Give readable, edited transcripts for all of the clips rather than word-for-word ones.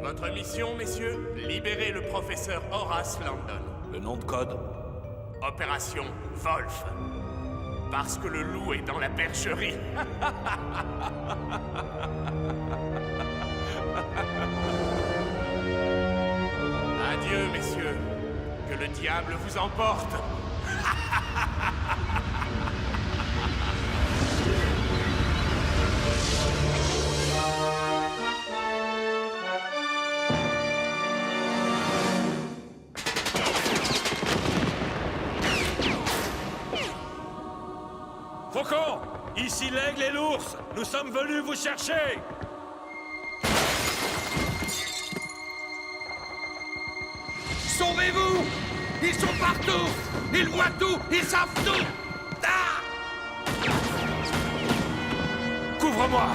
Votre mission, messieurs, libérer le professeur Horace Landon. Le nom de code? Opération Wolf. Parce que le loup est dans la percherie. Adieu, messieurs. Que le diable vous emporte. Faucon! Ici l'aigle et l'ours! Nous sommes venus vous chercher! Sauvez-vous! Ils sont partout! Ils voient tout! Ils savent tout! Ah! Couvre-moi!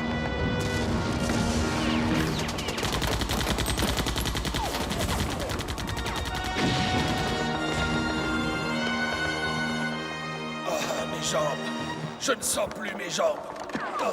Ah, mes jambes! Je ne sens plus mes jambes! Oh.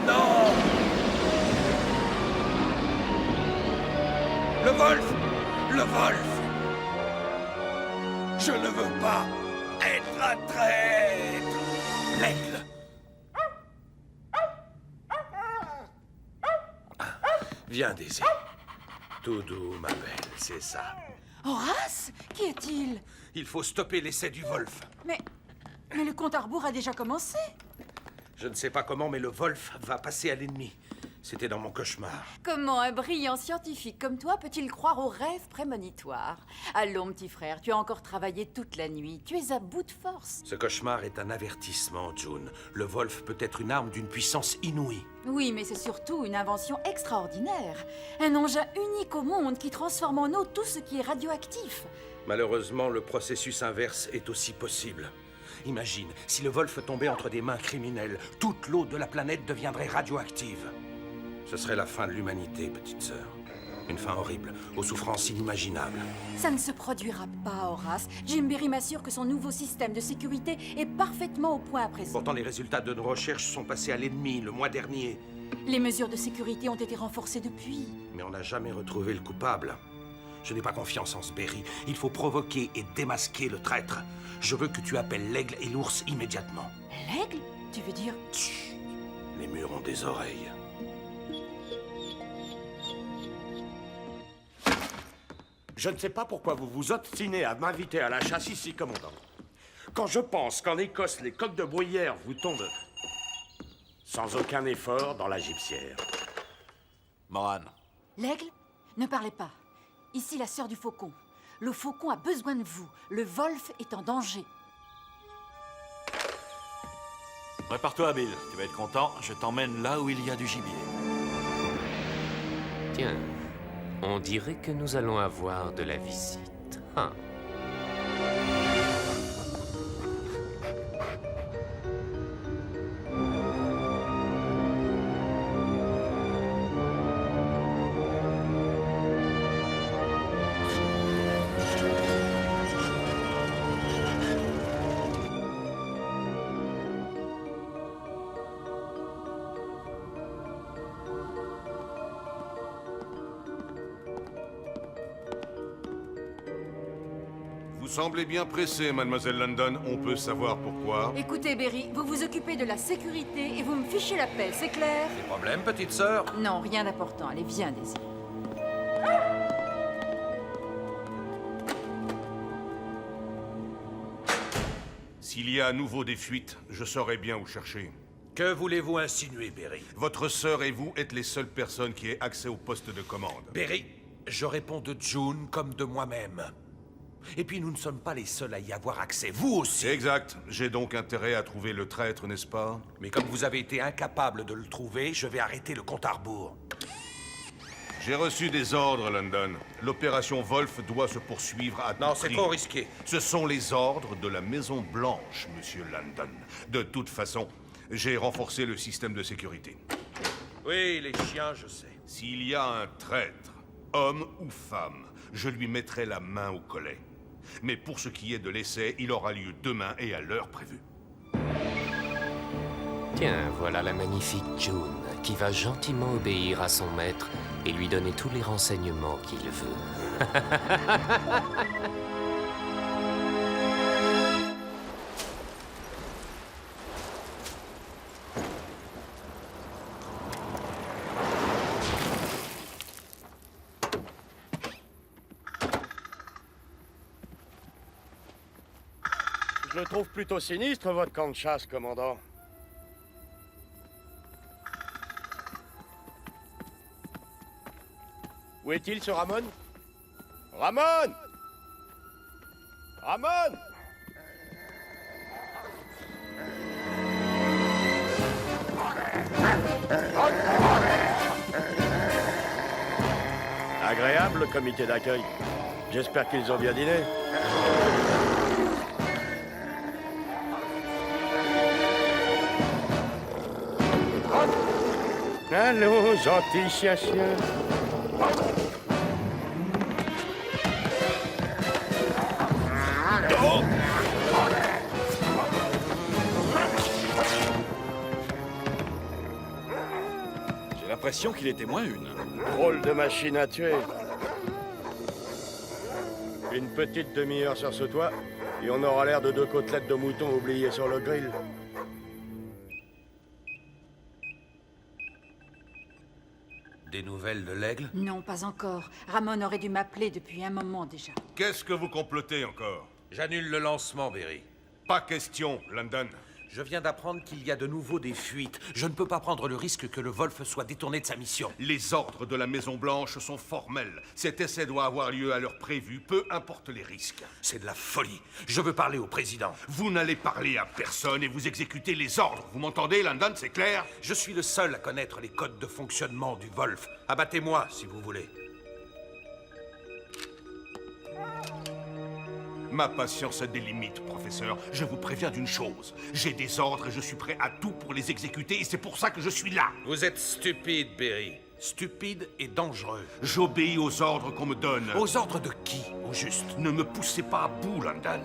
Non! Le Wolf! Le Wolf! Je ne veux pas être un traître! L'aigle! Viens, Daisy. Tout doux, ma belle, c'est ça. Horace? Qui est-il? Il faut stopper l'essai du Wolf. Mais le compte à rebours a déjà commencé. Je ne sais pas comment, mais le Wolf va passer à l'ennemi. C'était dans mon cauchemar. Comment un brillant scientifique comme toi peut-il croire aux rêves prémonitoires? Allons, petit frère, tu as encore travaillé toute la nuit. Tu es à bout de force. Ce cauchemar est un avertissement, June. Le Wolf peut être une arme d'une puissance inouïe. Oui, mais c'est surtout une invention extraordinaire. Un engin unique au monde qui transforme en eau tout ce qui est radioactif. Malheureusement, le processus inverse est aussi possible. Imagine, si le Wolf tombait entre des mains criminelles, toute l'eau de la planète deviendrait radioactive. Ce serait la fin de l'humanité, petite sœur. Une fin horrible, aux souffrances inimaginables. Ça ne se produira pas, Horace. Jim Berry m'assure que son nouveau système de sécurité est parfaitement au point à présent. Pourtant, les résultats de nos recherches sont passés à l'ennemi le mois dernier. Les mesures de sécurité ont été renforcées depuis. Mais on n'a jamais retrouvé le coupable. Je n'ai pas confiance en ce Berry. Il faut provoquer et démasquer le traître. Je veux que tu appelles l'aigle et l'ours immédiatement. L'aigle? Tu veux dire... Chut. Les murs ont des oreilles. Je ne sais pas pourquoi vous vous obstinez à m'inviter à la chasse ici, commandant. Quand je pense qu'en Écosse, les coqs de bruyère vous tombent sans aucun effort dans la gibecière. Moran. L'aigle? Ne parlez pas. Ici, la sœur du faucon. Le faucon a besoin de vous. Le Wolf est en danger. Prépare-toi, Bill. Tu vas être content. Je t'emmène là où il y a du gibier. Tiens, on dirait que nous allons avoir de la visite. Hein. semblez bien pressée, mademoiselle London. On peut savoir pourquoi? Écoutez, Berry, vous vous occupez de la sécurité et vous me fichez la paix, c'est clair? Des problèmes, petite sœur? Non, rien d'important. Allez, viens, Daisy. S'il y a à nouveau des fuites, je saurai bien où chercher. Que voulez-vous insinuer, Berry? Votre sœur et vous êtes les seules personnes qui aient accès au poste de commande. Berry, je réponds de June comme de moi-même. Et puis nous ne sommes pas les seuls à y avoir accès, vous aussi. Exact. J'ai donc intérêt à trouver le traître, n'est-ce pas? Mais comme vous avez été incapable de le trouver, je vais arrêter le compte à rebours. J'ai reçu des ordres, London. L'opération Wolf doit se poursuivre à tout Non, c'est prix. trop risqué. Ce sont les ordres de la Maison Blanche, monsieur London. De toute façon, j'ai renforcé le système de sécurité. Oui, les chiens, je sais. S'il y a un traître, homme ou femme, je lui mettrai la main au collet. Mais pour ce qui est de l'essai, il aura lieu demain et à l'heure prévue. Tiens, voilà la magnifique June, qui va gentiment obéir à son maître et lui donner tous les renseignements qu'il veut. Je le trouve plutôt sinistre, votre camp de chasse, commandant. Où est-il, ce Ramon? Ramon! Ramon! Agréable, le comité d'accueil. J'espère qu'ils ont bien dîné. Allons, gentil chien. J'ai l'impression qu'il était moins une. Drôle de machine à tuer. Une petite demi-heure sur ce toit, et on aura l'air de 2 côtelettes de mouton oubliées sur le grill. Des nouvelles de l'aigle? Non, pas encore. Ramon aurait dû m'appeler depuis un moment déjà. Qu'est-ce que vous complotez encore? J'annule le lancement, Berry. Pas question, London. Je viens d'apprendre qu'il y a de nouveau des fuites. Je ne peux pas prendre le risque que le Wolf soit détourné de sa mission. Les ordres de la Maison Blanche sont formels. Cet essai doit avoir lieu à l'heure prévue, peu importe les risques. C'est de la folie. Je veux parler au président. Vous n'allez parler à personne et vous exécutez les ordres. Vous m'entendez, London, c'est clair? Je suis le seul à connaître les codes de fonctionnement du Wolf. Abattez-moi, si vous voulez. Ma patience a des limites, professeur. Je vous préviens d'une chose. J'ai des ordres et je suis prêt à tout pour les exécuter et c'est pour ça que je suis là. Vous êtes stupide, Berry. Stupide et dangereux. J'obéis aux ordres qu'on me donne. Aux ordres de qui, au juste? Ne me poussez pas à bout, London.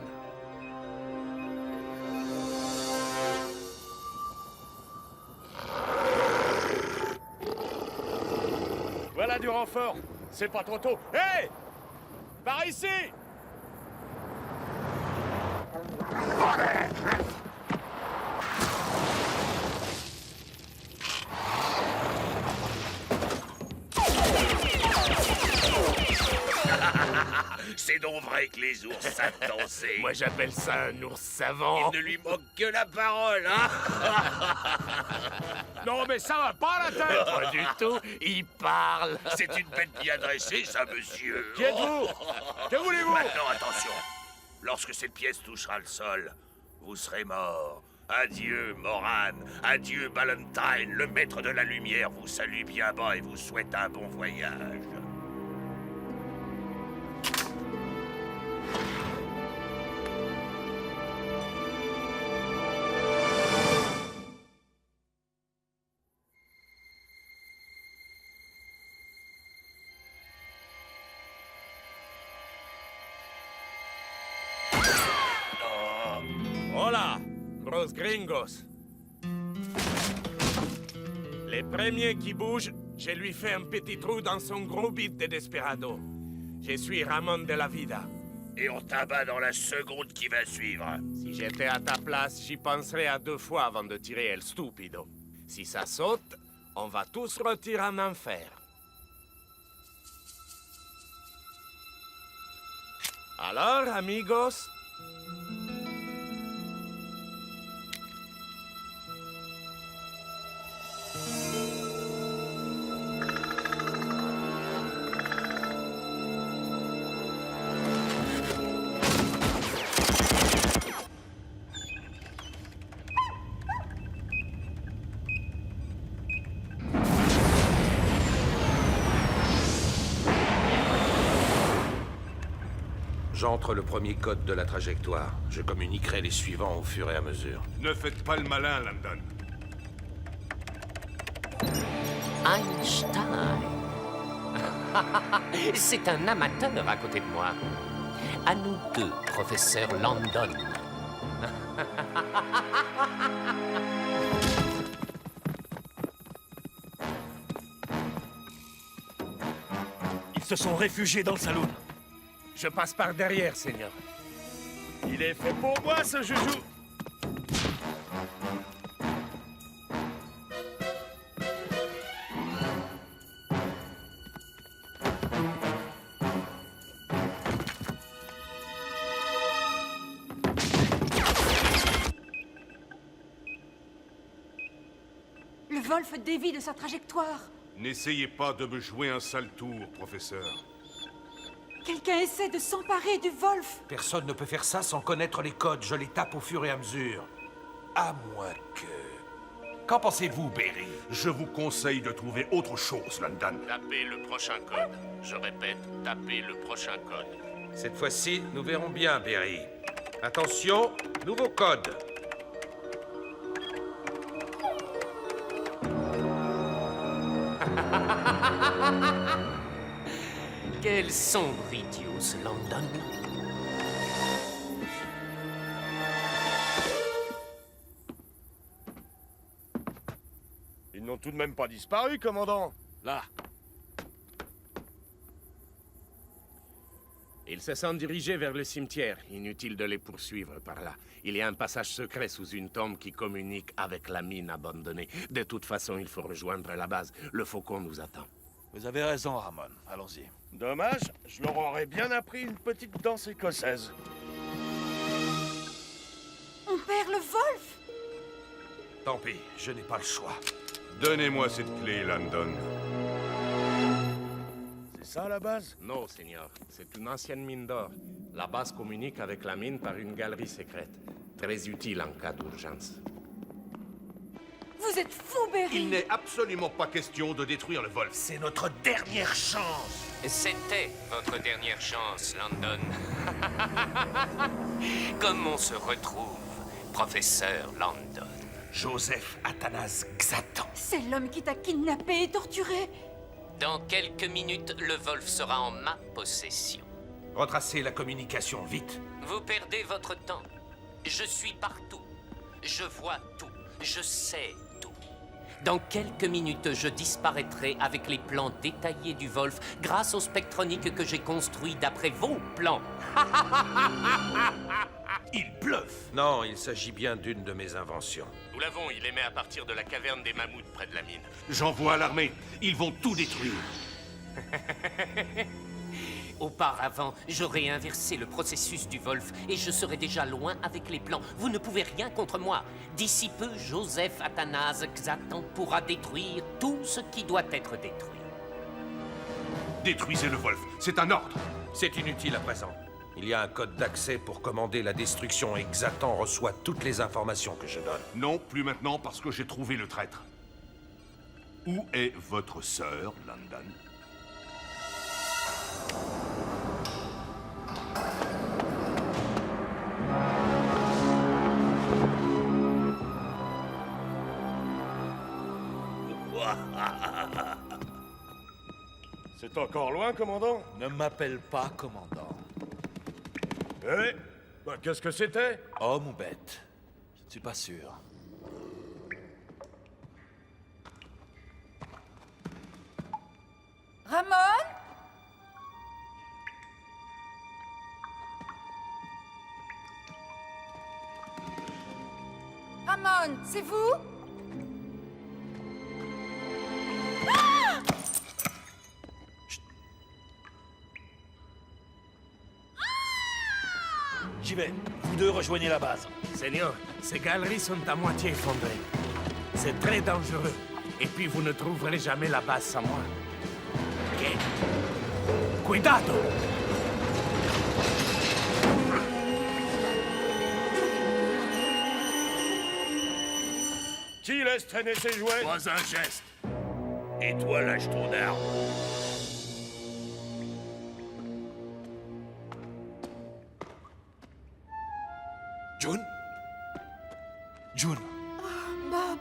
Voilà du renfort. C'est pas trop tôt. Hé! Par ici! C'est donc vrai que les ours savent danser. Moi, j'appelle ça un ours savant. Il ne lui manque que la parole, hein? Non, mais ça va pas, la tête! Pas du tout, il parle. C'est une bête bien dressée, ça, monsieur. Qui êtes-vous? Que voulez-vous? Maintenant, attention. Lorsque cette pièce touchera le sol, vous serez mort. Adieu, Morane. Adieu, Ballantyne. Le maître de la lumière vous salue bien bas et vous souhaite un bon voyage. Hola, gros gringos. Les premiers qui bougent, je lui fais un petit trou dans son gros bit de desperado. Je suis Ramon de la Vida. et on t'abat dans la seconde qui va suivre. Si j'étais à ta place, j'y penserais à 2 fois avant de tirer El Stupido. Si ça saute, on va tous retirer en enfer. Alors, amigos? J'entre le premier code de la trajectoire. Je communiquerai les suivants au fur et à mesure. Ne faites pas le malin, London. Einstein. C'est un amateur à côté de moi. À nous deux, professeur Landon. Ils se sont réfugiés dans le saloon. Je passe par derrière, Seigneur. Il est fait pour moi, ce joujou. Le Wolf dévie de sa trajectoire. N'essayez pas de me jouer un sale tour, professeur. Quelqu'un essaie de s'emparer du Wolf. Personne ne peut faire ça sans connaître les codes. Je les tape au fur et à mesure. À moins que... Qu'en pensez-vous, Berry? Je vous conseille de trouver autre chose, London. Tapez le prochain code. Je répète, tapez le prochain code. Cette fois-ci, nous verrons bien, Berry. Attention, nouveau code. Quel sombre idiot, ce Landon. Ils n'ont tout de même pas disparu, commandant. Là. Ils se sont dirigés vers le cimetière. Inutile de les poursuivre par là. Il y a un passage secret sous une tombe qui communique avec la mine abandonnée. De toute façon, il faut rejoindre la base. Le faucon nous attend. Vous avez raison, Ramon. Allons-y. Dommage, je leur aurais bien appris une petite danse écossaise. On perd le Wolf. Tant pis, je n'ai pas le choix. Donnez-moi cette clé, London. C'est ça la base? Non, Seigneur. C'est une ancienne mine d'or. La base communique avec la mine par une galerie secrète. Très utile en cas d'urgence. Vous êtes fou, Berry. Il n'est absolument pas question de détruire le Wolf. C'est notre dernière chance. C'était votre dernière chance, Landon. Comme on se retrouve, professeur Landon. Joseph Athanas Xatan. C'est l'homme qui t'a kidnappé et torturé. Dans quelques minutes, le Wolf sera en ma possession. Retracez la communication, vite. Vous perdez votre temps. Je suis partout. Je vois tout. Je sais tout. Dans quelques minutes, je disparaîtrai avec les plans détaillés du Wolf grâce au spectronique que j'ai construit d'après vos plans. Il bluffe. Non, il s'agit bien d'une de mes inventions. Nous l'avons, il émet à partir de la caverne des mammouths près de la mine. J'envoie l'armée. Ils vont tout détruire. Auparavant, j'aurais inversé le processus du Wolf et je serais déjà loin avec les plans. Vous ne pouvez rien contre moi. D'ici peu, Joseph Athanas Xatan pourra détruire tout ce qui doit être détruit. Détruisez le Wolf. C'est un ordre. C'est inutile à présent. Il y a un code d'accès pour commander la destruction et Xatan reçoit toutes les informations que je donne. Non, plus maintenant parce que j'ai trouvé le traître. Où est votre sœur, London? C'est encore loin, commandant? Ne m'appelle pas commandant. Eh? Bah, qu'est-ce que c'était? Homme ou bête? Je ne suis pas sûr. Ramon? Hammond, c'est vous? J'y vais. Vous deux rejoignez la base. Seigneur, ces galeries sont à moitié effondrées. C'est très dangereux. Et puis vous ne trouverez jamais la base sans moi. Ok? Cuidado! Qui laisse traîner ses jouets? Pas un geste. Et toi, lâche ton arme. June? June? Bob,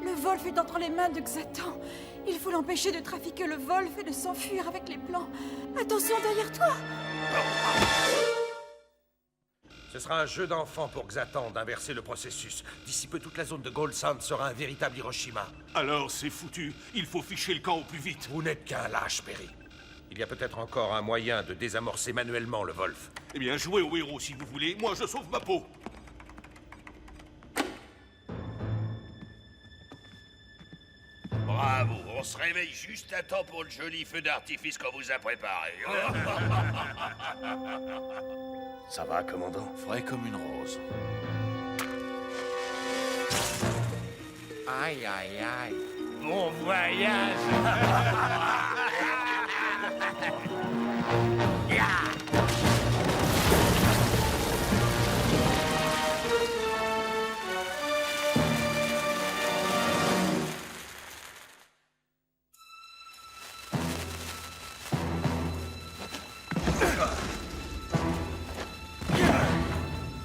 le Wolf est entre les mains de Xatan. Il faut l'empêcher de trafiquer le Wolf et de s'enfuir avec les plans. Attention derrière toi! Ce sera un jeu d'enfant pour Xatan d'inverser le processus. D'ici peu, toute la zone de Gold Sand sera un véritable Hiroshima. Alors c'est foutu. Il faut ficher le camp au plus vite. Vous n'êtes qu'un lâche, Perry. Il y a peut-être encore un moyen de désamorcer manuellement le Wolf. Eh bien, jouez au héros si vous voulez. Moi, je sauve ma peau. Bravo, on se réveille juste à temps pour le joli feu d'artifice qu'on vous a préparé. Ça va, commandant? Frais comme une rose. Aïe, aïe, aïe. Bon voyage!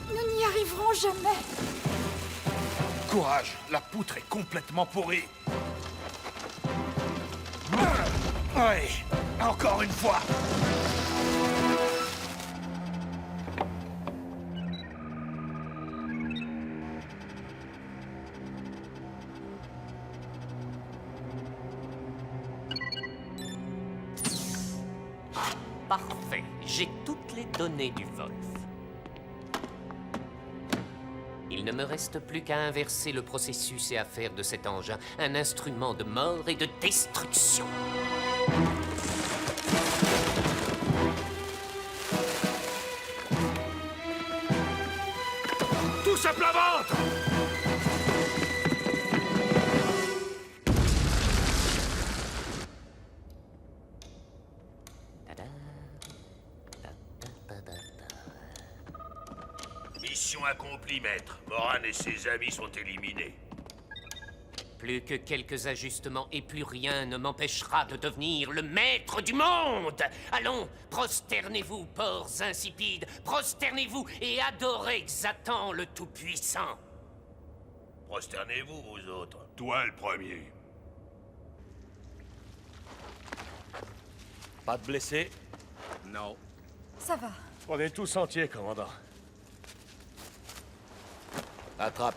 Nous n'y arriverons jamais. Courage, la poutre est complètement pourrie. Ouais, encore une fois. Parfait. J'ai toutes les données du Wolf. Il ne me reste plus qu'à inverser le processus et à faire de cet engin un instrument de mort et de destruction. Tous à plat ventre! Tada. Mission accomplie, maître. Moran et ses amis sont éliminés. Plus que quelques ajustements et plus rien ne m'empêchera de devenir le maître du monde. Allons, prosternez-vous, porcs insipides, prosternez-vous et adorez Xatan le Tout-Puissant. Prosternez-vous, vous autres. Toi le premier. Pas de blessés? Non. Ça va. On est tous entiers, commandant. Attrape.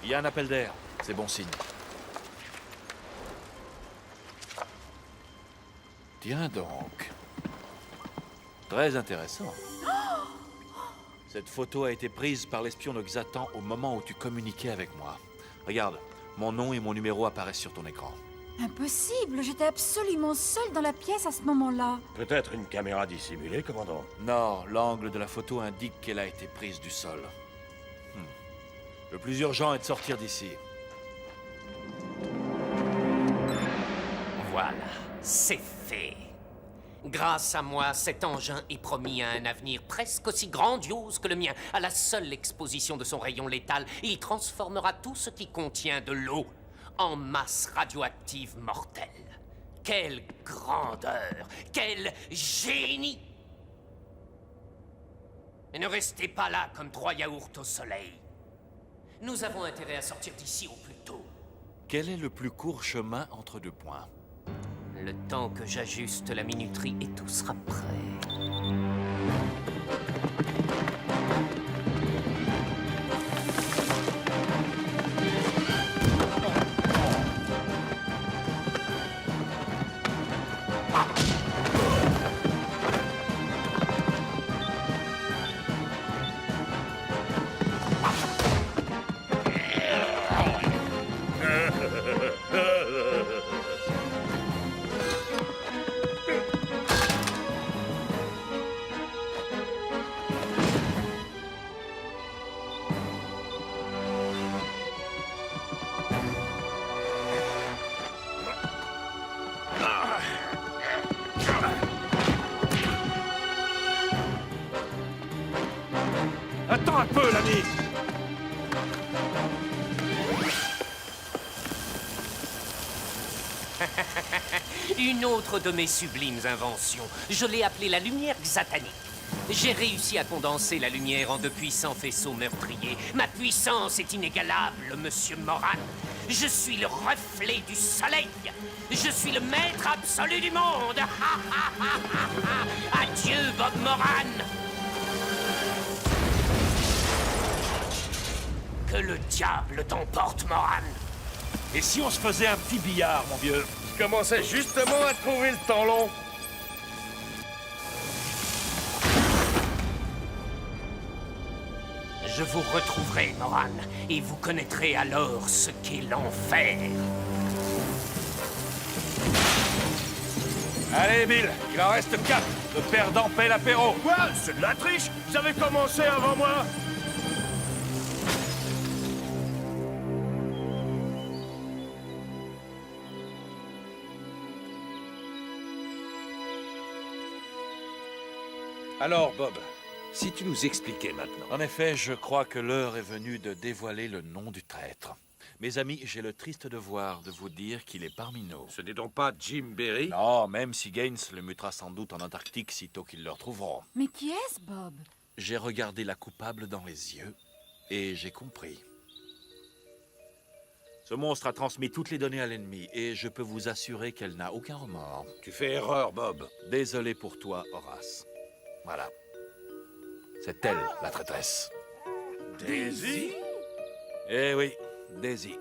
Il y a un appel d'air. C'est bon signe. Tiens donc. Très intéressant. Cette photo a été prise par l'espion de Xatan au moment où tu communiquais avec moi. Regarde, mon nom et mon numéro apparaissent sur ton écran. Impossible, j'étais absolument seule dans la pièce à ce moment-là. Peut-être une caméra dissimulée, commandant. Non, l'angle de la photo indique qu'elle a été prise du sol. Le plus urgent est de sortir d'ici. Voilà, c'est fait. Grâce à moi, cet engin est promis à un avenir presque aussi grandiose que le mien. À la seule exposition de son rayon létal, il transformera tout ce qui contient de l'eau en masse radioactive mortelle. Quelle grandeur! Quel génie! Et ne restez pas là comme 3 yaourts au soleil. Nous avons intérêt à sortir d'ici au plus tôt. Quel est le plus court chemin entre deux points? Le temps que j'ajuste la minuterie et tout sera prêt. peu, l'ami. Une autre de mes sublimes inventions. Je l'ai appelée la lumière xatanique. J'ai réussi à condenser la lumière en de puissants faisceaux meurtriers. Ma puissance est inégalable, monsieur Moran. Je suis le reflet du soleil. Je suis le maître absolu du monde. Adieu, Bob Moran. Que le diable t'emporte, Moran. Et si on se faisait un petit billard, mon vieux? Je commençais justement à trouver le temps long. Je vous retrouverai, Moran, et vous connaîtrez alors ce qu'est l'enfer. Allez, Bill, il en reste 4. Le perdant paie l'apéro. Quoi? C'est de la triche. Vous avez commencé avant moi. Alors, Bob, si tu nous expliquais maintenant. En effet, je crois que l'heure est venue de dévoiler le nom du traître. Mes amis, j'ai le triste devoir de vous dire qu'il est parmi nous. Ce n'est donc pas Jim Berry? Non, même si Gaines le mutera sans doute en Antarctique sitôt qu'ils le retrouveront. Mais qui est-ce, Bob? J'ai regardé la coupable dans les yeux et j'ai compris. Ce monstre a transmis toutes les données à l'ennemi et je peux vous assurer qu'elle n'a aucun remords. Tu fais erreur, Bob. Désolé pour toi, Horace. Voilà. C'est elle, la traîtresse. Daisy? Eh oui, Daisy,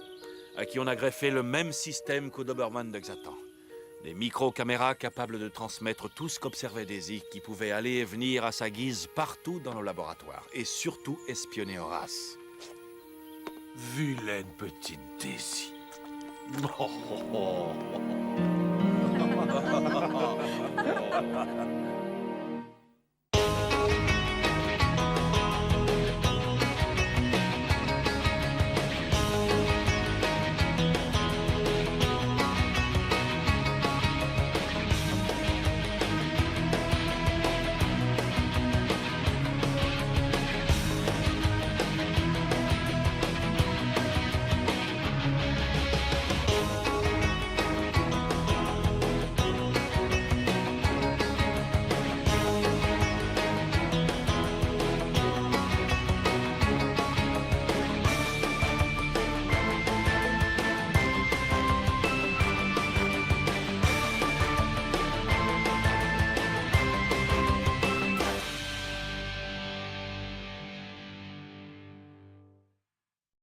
à qui on a greffé le même système qu'au Doberman de Xatan. Des micro-caméras capables de transmettre tout ce qu'observait Daisy, qui pouvaient aller et venir à sa guise partout dans nos laboratoires, et surtout espionner Horace. Vilaine petite Daisy.